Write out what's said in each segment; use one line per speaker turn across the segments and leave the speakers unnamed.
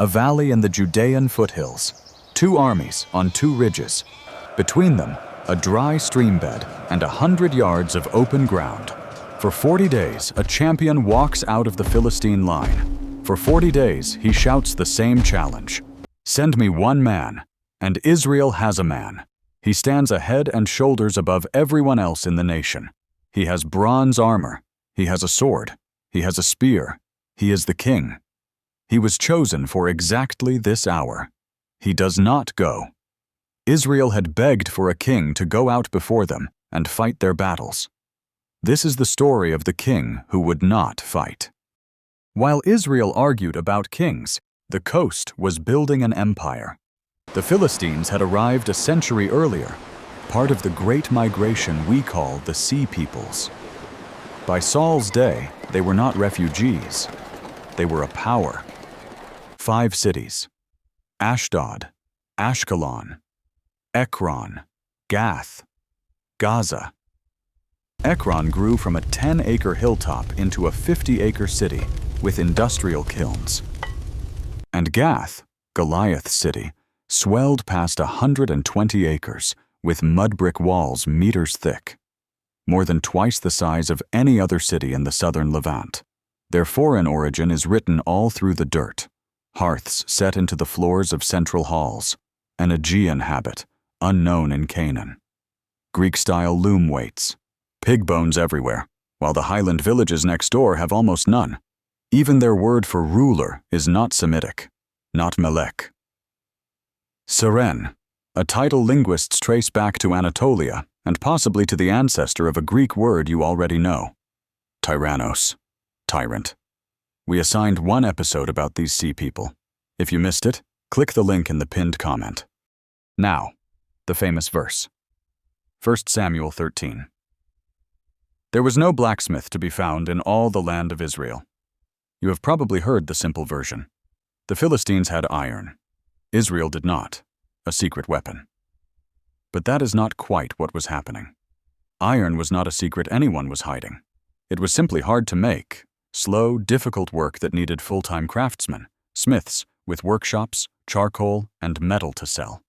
a valley in the Judean foothills, 2 armies on 2 ridges. Between them, a dry stream bed and 100 yards of open ground. For 40 days, a champion walks out of the Philistine line. For 40 days, he shouts the same challenge. Send me one man, and Israel has a man. He stands a head and shoulders above everyone else in the nation. He has bronze armor. He has a sword. He has a spear. He is the king. He was chosen for exactly this hour. He does not go. Israel had begged for a king to go out before them and fight their battles. This is the story of the king who would not fight. While Israel argued about kings, the coast was building an empire. The Philistines had arrived a century earlier, part of the great migration we call the Sea Peoples. By Saul's day, they were not refugees. They were a power. 5 cities: Ashdod, Ashkelon, Ekron, Gath, Gaza. Ekron grew from a 10-acre hilltop into a 50-acre city with industrial kilns. And Gath, Goliath's city, swelled past 120 acres with mud brick walls meters thick, more than twice the size of any other city in the southern Levant. Their foreign origin is written all through the dirt, hearths set into the floors of central halls, an Aegean habit, unknown in Canaan. Greek-style loom weights, pig bones everywhere, while the highland villages next door have almost none. Even their word for ruler is not Semitic, not Melech. Seren, a title linguists trace back to Anatolia and possibly to the ancestor of a Greek word you already know: tyrannos, tyrant. We assigned 1 episode about these sea people. If you missed it, click the link in the pinned comment. Now, the famous verse. 1 Samuel 13. There was no blacksmith to be found in all the land of Israel. You have probably heard the simple version. The Philistines had iron. Israel did not, a secret weapon. But that is not quite what was happening. Iron was not a secret anyone was hiding. It was simply hard to make, slow, difficult work that needed full-time craftsmen, smiths, with workshops, charcoal, and metal to sell.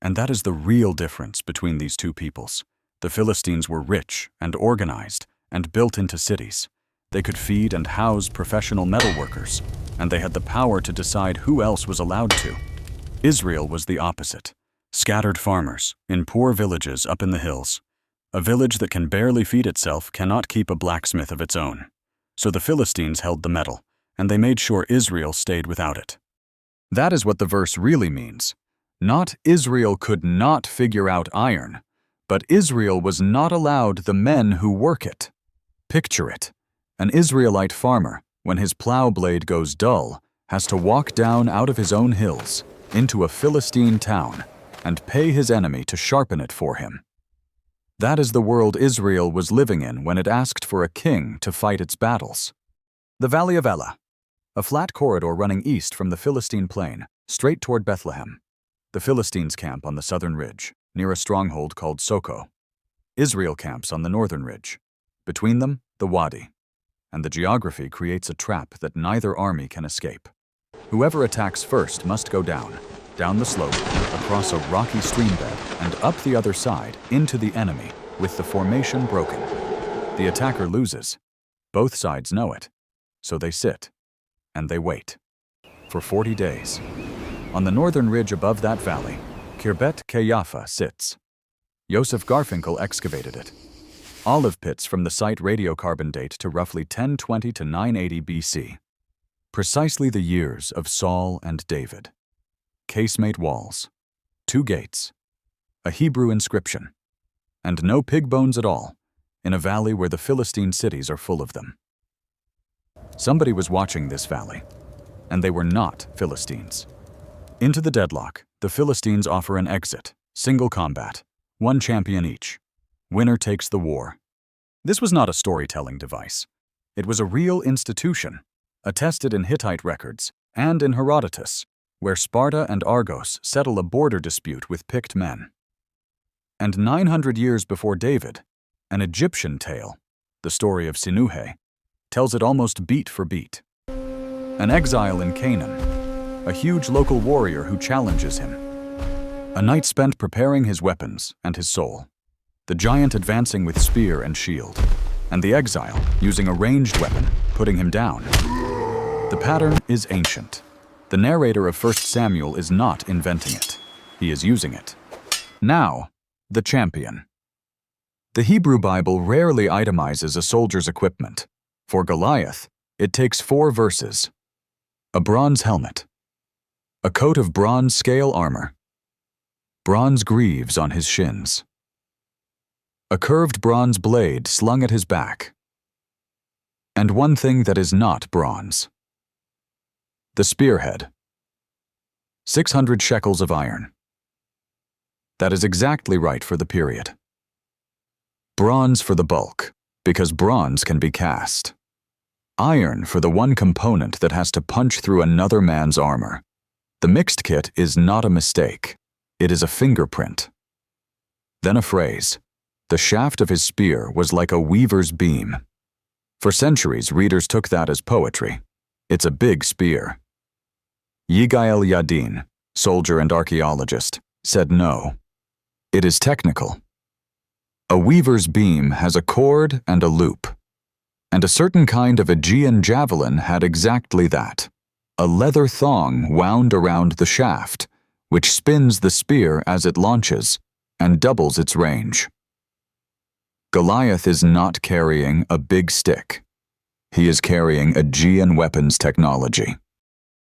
And that is the real difference between these 2 peoples. The Philistines were rich and organized and built into cities. They could feed and house professional metalworkers, and they had the power to decide who else was allowed to. Israel was the opposite. Scattered farmers, in poor villages up in the hills. A village that can barely feed itself cannot keep a blacksmith of its own. So the Philistines held the metal, and they made sure Israel stayed without it. That is what the verse really means. Not Israel could not figure out iron, but Israel was not allowed the men who work it. Picture it. An Israelite farmer, when his plow blade goes dull, has to walk down out of his own hills into a Philistine town and pay his enemy to sharpen it for him. That is the world Israel was living in when it asked for a king to fight its battles. The Valley of Elah, a flat corridor running east from the Philistine plain, straight toward Bethlehem. The Philistines camp on the southern ridge, near a stronghold called Soko. Israel camps on the northern ridge. Between them, the Wadi. And the geography creates a trap that neither army can escape. Whoever attacks first must go down the slope, across a rocky stream bed, and up the other side into the enemy, with the formation broken. The attacker loses. Both sides know it. So they sit, and they wait. For 40 days. On the northern ridge above that valley, Khirbet Qeiyafa sits. Yosef Garfinkel excavated it. Olive pits from the site radiocarbon date to roughly 1020 to 980 BC. Precisely the years of Saul and David. Casemate walls, 2 gates, a Hebrew inscription, and no pig bones at all, in a valley where the Philistine cities are full of them. Somebody was watching this valley, and they were not Philistines. Into the deadlock, the Philistines offer an exit, single combat, 1 champion each. Winner takes the war. This was not a storytelling device. It was a real institution, attested in Hittite records and in Herodotus, where Sparta and Argos settle a border dispute with picked men. And 900 years before David, an Egyptian tale, the story of Sinuhe, tells it almost beat for beat. An exile in Canaan, a huge local warrior who challenges him. A night spent preparing his weapons and his soul. The giant advancing with spear and shield, and the exile using a ranged weapon, putting him down. The pattern is ancient. The narrator of 1 Samuel is not inventing it. He is using it. Now, the champion. The Hebrew Bible rarely itemizes a soldier's equipment. For Goliath, it takes 4 verses. A bronze helmet. A coat of bronze scale armor. Bronze greaves on his shins. A curved bronze blade slung at his back. And one thing that is not bronze. The spearhead. 600 shekels of iron. That is exactly right for the period. Bronze for the bulk, because bronze can be cast. Iron for the one component that has to punch through another man's armor. The mixed kit is not a mistake. It is a fingerprint. Then a phrase. The shaft of his spear was like a weaver's beam. For centuries, readers took that as poetry. It's a big spear. Yigael Yadin, soldier and archaeologist, said no. It is technical. A weaver's beam has a cord and a loop. And a certain kind of Aegean javelin had exactly that. A leather thong wound around the shaft, which spins the spear as it launches and doubles its range. Goliath is not carrying a big stick. He is carrying Aegean weapons technology.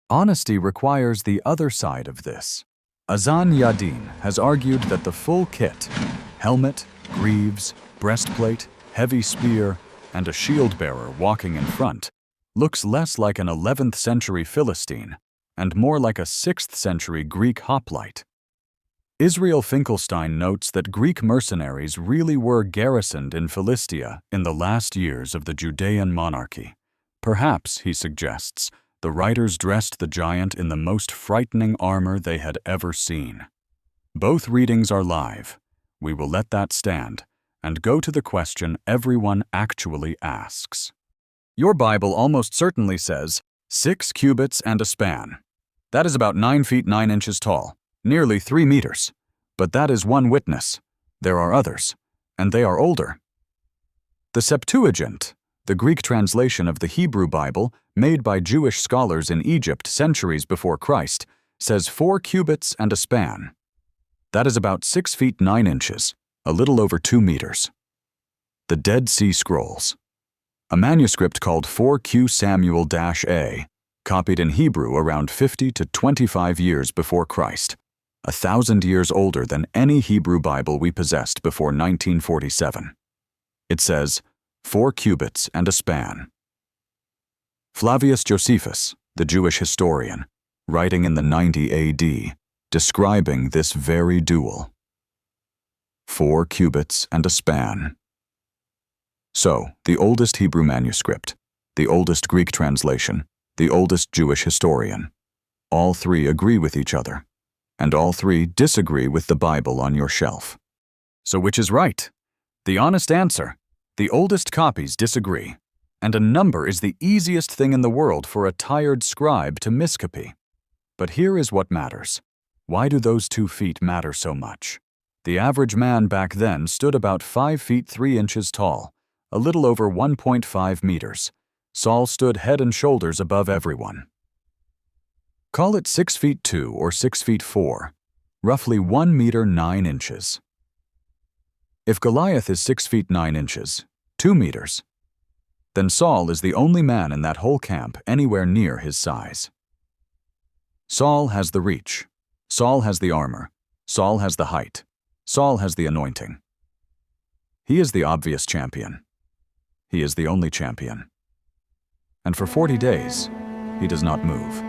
Honesty requires the other side of this. Yigael Yadin has argued that the full kit, helmet, greaves, breastplate, heavy spear, and a shield-bearer walking in front, looks less like an 11th century Philistine and more like a 6th century Greek hoplite. Israel Finkelstein notes that Greek mercenaries really were garrisoned in Philistia in the last years of the Judean monarchy. Perhaps, he suggests, the writers dressed the giant in the most frightening armor they had ever seen. Both readings are live. We will let that stand and go to the question everyone actually asks. Your Bible almost certainly says 6 cubits and a span. That is about 9 feet 9 inches tall, nearly 3 meters. But that is one witness. There are others, and they are older. The Septuagint, the Greek translation of the Hebrew Bible made by Jewish scholars in Egypt centuries before Christ, says 4 cubits and a span. That is about 6 feet 9 inches, a little over 2 meters. The Dead Sea Scrolls. A manuscript called 4Q Samuel-A, copied in Hebrew around 50 to 25 years before Christ, 1,000 years older than any Hebrew Bible we possessed before 1947. It says, 4 cubits and a span. Flavius Josephus, the Jewish historian, writing in the 90 AD, describing this very duel. 4 cubits and a span. So, the oldest Hebrew manuscript, the oldest Greek translation, the oldest Jewish historian. All 3 agree with each other, and all 3 disagree with the Bible on your shelf. So which is right? The honest answer, the oldest copies disagree, and a number is the easiest thing in the world for a tired scribe to miscopy. But here is what matters. Why do those 2 feet matter so much? The average man back then stood about 5 feet 3 inches tall, a little over 1.5 meters. Saul stood head and shoulders above everyone. Call it 6 feet 2 or 6 feet 4, roughly 1 meter 9 inches. If Goliath is 6 feet 9 inches, 2 meters, then Saul is the only man in that whole camp anywhere near his size. Saul has the reach. Saul has the armor. Saul has the height. Saul has the anointing. He is the obvious champion. He is the only champion. And for 40 days, he does not move.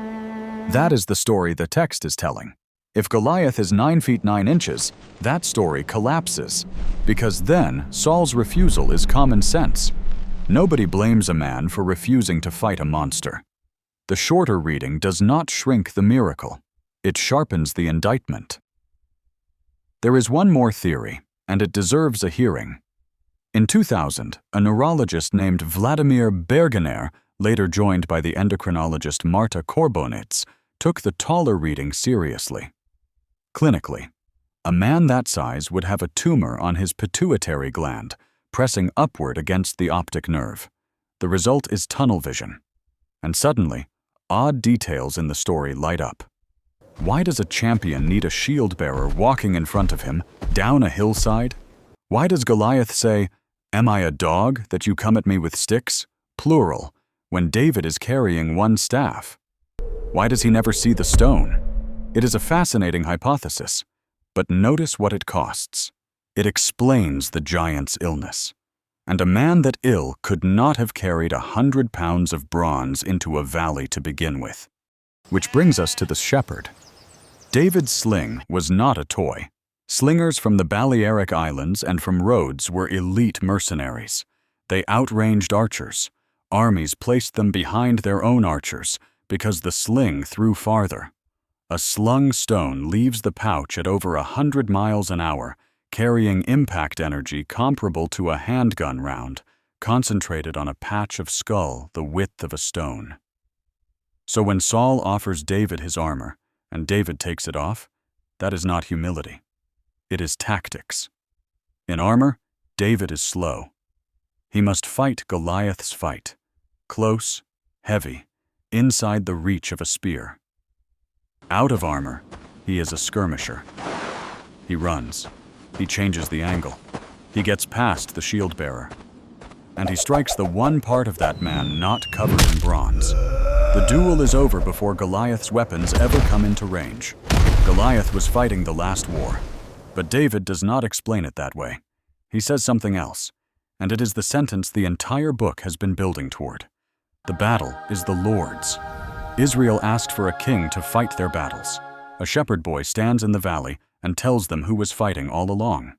That is the story the text is telling. If Goliath is 9 feet 9 inches, that story collapses, because then Saul's refusal is common sense. Nobody blames a man for refusing to fight a monster. The shorter reading does not shrink the miracle. It sharpens the indictment. There is one more theory, and it deserves a hearing. In 2000, a neurologist named Vladimir Bergener, later joined by the endocrinologist Marta Korbonitz, took the taller reading seriously. Clinically, a man that size would have a tumor on his pituitary gland, pressing upward against the optic nerve. The result is tunnel vision. And suddenly, odd details in the story light up. Why does a champion need a shield bearer walking in front of him, down a hillside? Why does Goliath say, "Am I a dog that you come at me with sticks?" plural, when David is carrying one staff? Why does he never see the stone? It is a fascinating hypothesis, but notice what it costs. It explains the giant's illness. And a man that ill could not have carried 100 pounds of bronze into a valley to begin with. Which brings us to the shepherd. David's sling was not a toy. Slingers from the Balearic Islands and from Rhodes were elite mercenaries. They outranged archers. Armies placed them behind their own archers because the sling threw farther. A slung stone leaves the pouch at over 100 miles an hour, carrying impact energy comparable to a handgun round, concentrated on a patch of skull the width of a stone. So when Saul offers David his armor, and David takes it off, that is not humility. It is tactics. In armor, David is slow. He must fight Goliath's fight, close, heavy, inside the reach of a spear. Out of armor, he is a skirmisher. He runs. He changes the angle. He gets past the shield bearer. And he strikes the one part of that man not covered in bronze. The duel is over before Goliath's weapons ever come into range. Goliath was fighting the last war. But David does not explain it that way. He says something else, and it is the sentence the entire book has been building toward. The battle is the Lord's. Israel asked for a king to fight their battles. A shepherd boy stands in the valley and tells them who was fighting all along.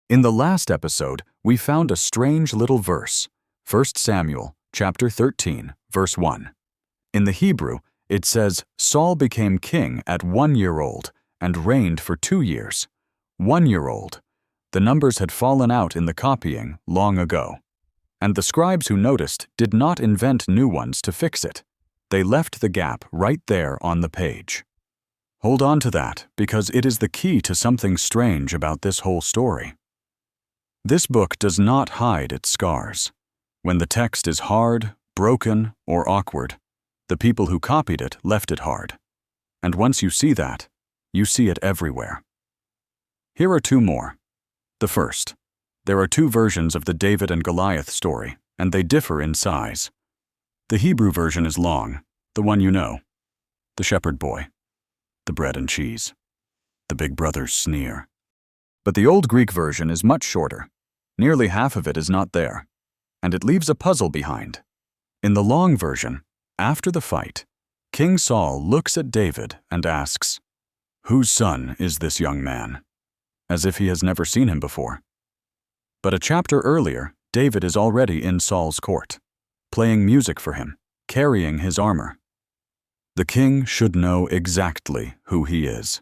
In the last episode, we found a strange little verse, 1 Samuel chapter 13, verse 1. In the Hebrew, it says, Saul became king at 1 year old and reigned for 2 years. 1 year old. The numbers had fallen out in the copying long ago. And the scribes who noticed did not invent new ones to fix it. They left the gap right there on the page. Hold on to that, because it is the key to something strange about this whole story. This book does not hide its scars. When the text is hard, broken, or awkward, the people who copied it left it hard. And once you see that, you see it everywhere. Here are 2 more. The first. There are 2 versions of the David and Goliath story, and they differ in size. The Hebrew version is long, the one you know. The shepherd boy. The bread and cheese. The big brother's sneer. But the Old Greek version is much shorter. Nearly half of it is not there, and it leaves a puzzle behind. In the long version, after the fight, King Saul looks at David and asks, "Whose son is this young man?" As if he has never seen him before. But a chapter earlier, David is already in Saul's court, playing music for him, carrying his armor. The king should know exactly who he is.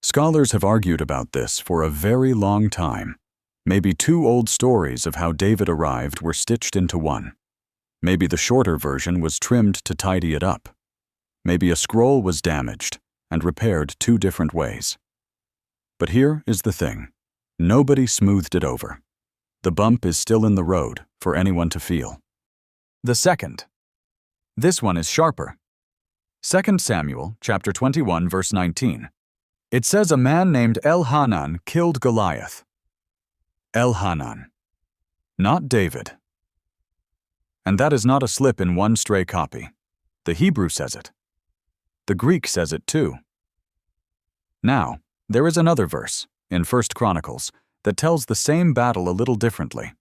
Scholars have argued about this for a very long time. Maybe 2 old stories of how David arrived were stitched into one. Maybe the shorter version was trimmed to tidy it up. Maybe a scroll was damaged and repaired 2 different ways. But here is the thing. Nobody smoothed it over. The bump is still in the road for anyone to feel. The second. This one is sharper. 2 Samuel chapter 21, verse 19. It says a man named Elhanan killed Goliath. Elhanan. Not David. And that is not a slip in one stray copy. The Hebrew says it. The Greek says it too. Now, there is another verse, in 1 Chronicles, that tells the same battle a little differently.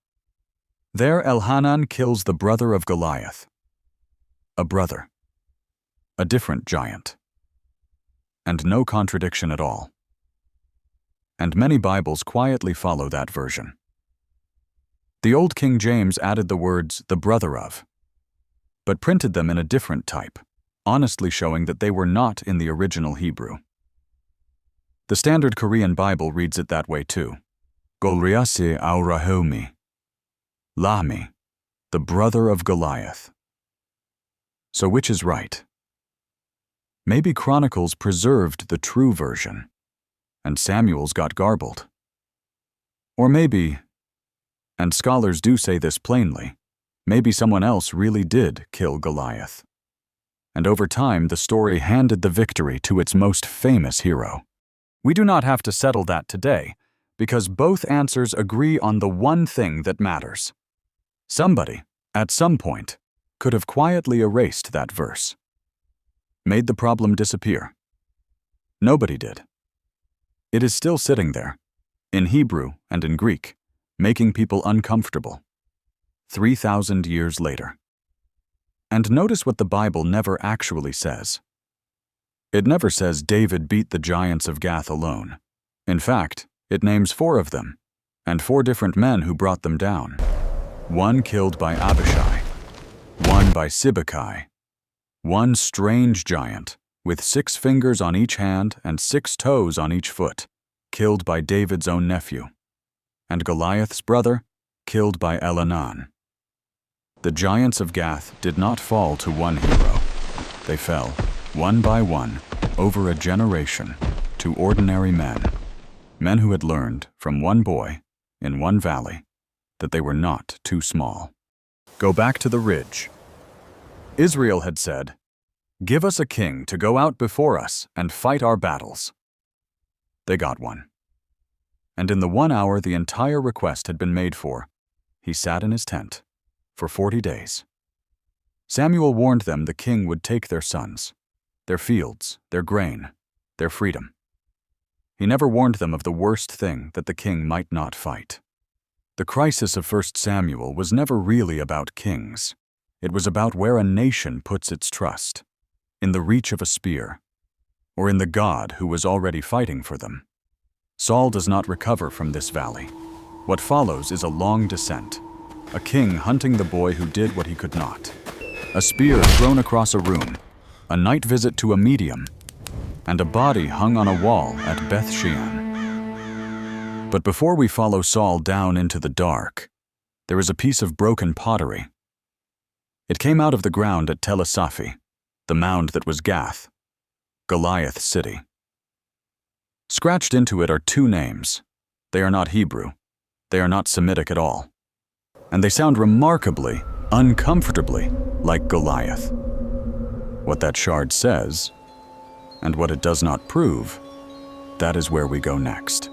There Elhanan kills the brother of Goliath. A brother. A different giant. And no contradiction at all. And many Bibles quietly follow that version. The Old King James added the words, the brother of, but printed them in a different type, honestly showing that they were not in the original Hebrew. The Standard Korean Bible reads it that way too. Golriase aurahomi. Lahmi, the brother of Goliath. So which is right? Maybe Chronicles preserved the true version, and Samuel's got garbled. Or maybe, and scholars do say this plainly, maybe someone else really did kill Goliath. And over time, the story handed the victory to its most famous hero. We do not have to settle that today, because both answers agree on the one thing that matters. Somebody, at some point, could have quietly erased that verse. Made the problem disappear. Nobody did. It is still sitting there, in Hebrew and in Greek, making people uncomfortable. 3,000 years later. And notice what the Bible never actually says. It never says David beat the giants of Gath alone. In fact, it names 4 of them, and 4 different men who brought them down. 1 killed by Abishai, 1 by Sibbecai, 1 strange giant, with 6 fingers on each hand and 6 toes on each foot, killed by David's own nephew, and Goliath's brother, killed by Elhanan. The giants of Gath did not fall to one hero. They fell, one by one, over a generation, to ordinary men. Men who had learned, from one boy, in one valley, that they were not too small. Go back to the ridge. Israel had said, "Give us a king to go out before us and fight our battles." They got one. And in the 1 hour the entire request had been made for, he sat in his tent for 40 days. Samuel warned them the king would take their sons, their fields, their grain, their freedom. He never warned them of the worst thing that the king might not fight. The crisis of 1 Samuel was never really about kings. It was about where a nation puts its trust, in the reach of a spear, or in the God who was already fighting for them. Saul does not recover from this valley. What follows is a long descent, a king hunting the boy who did what he could not, a spear thrown across a room, a night visit to a medium, and a body hung on a wall at Beth-shean. But before we follow Saul down into the dark, there is a piece of broken pottery. It came out of the ground at Tel-Assaphi, the mound that was Gath, Goliath's city. Scratched into it are 2 names. They are not Hebrew. They are not Semitic at all. And they sound remarkably, uncomfortably like Goliath. What that shard says, and what it does not prove, that is where we go next.